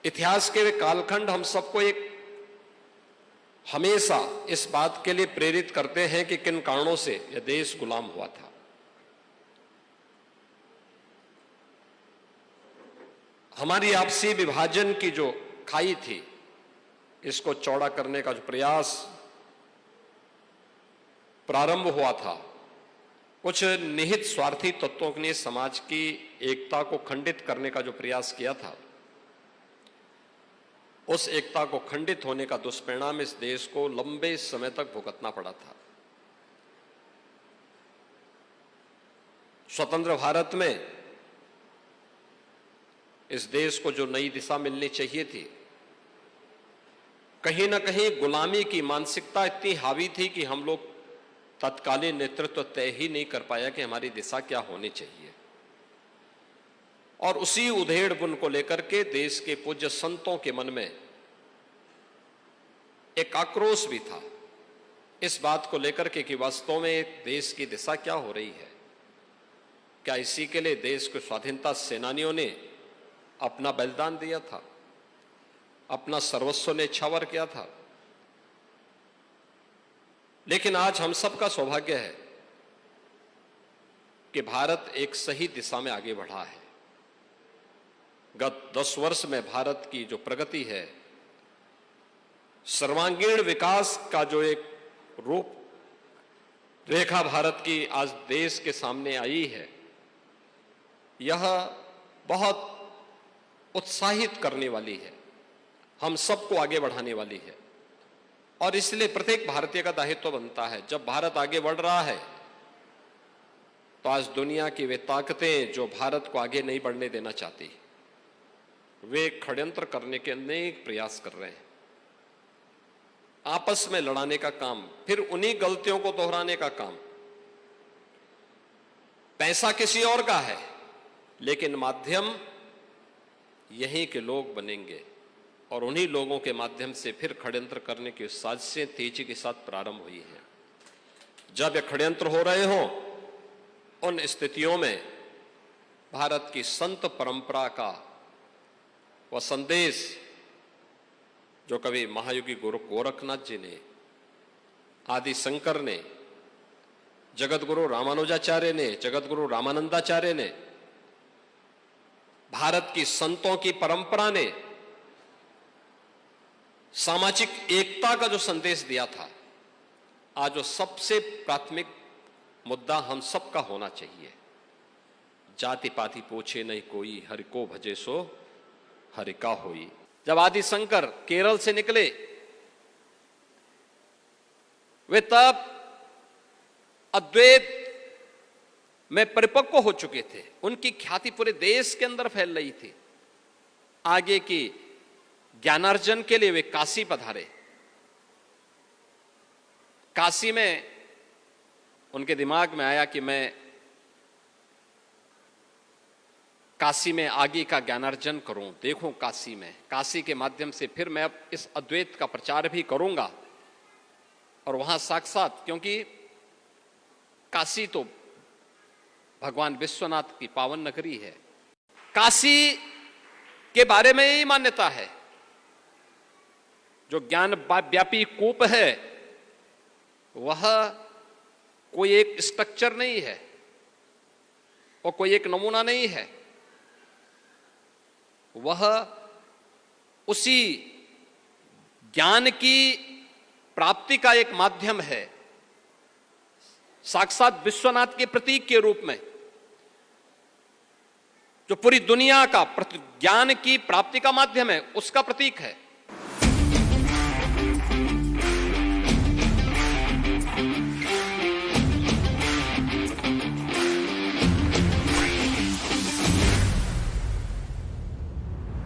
इतिहास के वे कालखंड हम सबको एक हमेशा इस बात के लिए प्रेरित करते हैं कि किन कारणों से यह देश गुलाम हुआ था। हमारी आपसी विभाजन की जो खाई थी, इसको चौड़ा करने का जो प्रयास प्रारंभ हुआ था, कुछ निहित स्वार्थी तत्वों ने समाज की एकता को खंडित करने का जो प्रयास किया था, उस एकता को खंडित होने का दुष्परिणाम इस देश को लंबे समय तक भुगतना पड़ा था। स्वतंत्र भारत में इस देश को जो नई दिशा मिलनी चाहिए थी, कहीं ना कहीं गुलामी की मानसिकता इतनी हावी थी कि हम लोग तत्कालीन नेतृत्व तय ही नहीं कर पाया कि हमारी दिशा क्या होनी चाहिए। और उसी उधेड़ बुन को लेकर के देश के पूज्य संतों के मन में एक आक्रोश भी था इस बात को लेकर के कि वास्तव में देश की दिशा क्या हो रही है। क्या इसी के लिए देश के स्वाधीनता सेनानियों ने अपना बलिदान दिया था, अपना सर्वस्व न्यौछावर किया था? लेकिन आज हम सबका सौभाग्य है कि भारत एक सही दिशा में आगे बढ़ा है। गत 10 वर्ष में भारत की जो प्रगति है, सर्वांगीण विकास का जो एक रूप रेखा भारत की आज देश के सामने आई है, यह बहुत उत्साहित करने वाली है, हम सबको आगे बढ़ाने वाली है। और इसलिए प्रत्येक भारतीय का दायित्व बनता है, जब भारत आगे बढ़ रहा है तो आज दुनिया की वे ताकतें जो भारत को आगे नहीं बढ़ने देना चाहती, वे षड्यंत्र करने के अनेक प्रयास कर रहे हैं, आपस में लड़ाने का काम, फिर उन्हीं गलतियों को दोहराने का काम। पैसा किसी और का है, लेकिन माध्यम यहीं के लोग बनेंगे और उन्हीं लोगों के माध्यम से फिर षड्यंत्र करने की साजिशें तेजी के साथ प्रारंभ हुई हैं। जब ये षड्यंत्र हो रहे हों, उन स्थितियों में भारत की संत परंपरा का वह संदेश जो कवि महायोगी गुरु गोरखनाथ जी ने, आदि शंकर ने, जगत गुरु रामानुजाचार्य ने, जगत गुरु रामानंदाचार्य ने, भारत की संतों की परंपरा ने सामाजिक एकता का जो संदेश दिया था, आज वो सबसे प्राथमिक मुद्दा हम सबका होना चाहिए। जाति पाति पूछे नहीं कोई, हरि को भजे सो हरि का होई। जब आदि शंकर केरल से निकले, वे तब अद्वैत में परिपक्व हो चुके थे, उनकी ख्याति पूरे देश के अंदर फैल रही थी। आगे की ज्ञानार्जन के लिए वे काशी पधारे। काशी में उनके दिमाग में आया कि मैं काशी में आगे का ज्ञानार्जन करूं, देखूं काशी में, काशी के माध्यम से फिर मैं अब इस अद्वैत का प्रचार भी करूंगा। और वहां साक्षात, क्योंकि काशी तो भगवान विश्वनाथ की पावन नगरी है, काशी के बारे में यही मान्यता है, जो ज्ञान व्यापी कूप है वह कोई एक स्ट्रक्चर नहीं है और कोई एक नमूना नहीं है, वह उसी ज्ञान की प्राप्ति का एक माध्यम है। साक्षात विश्वनाथ के प्रतीक के रूप में जो पूरी दुनिया का ज्ञान की प्राप्ति का माध्यम है, उसका प्रतीक है।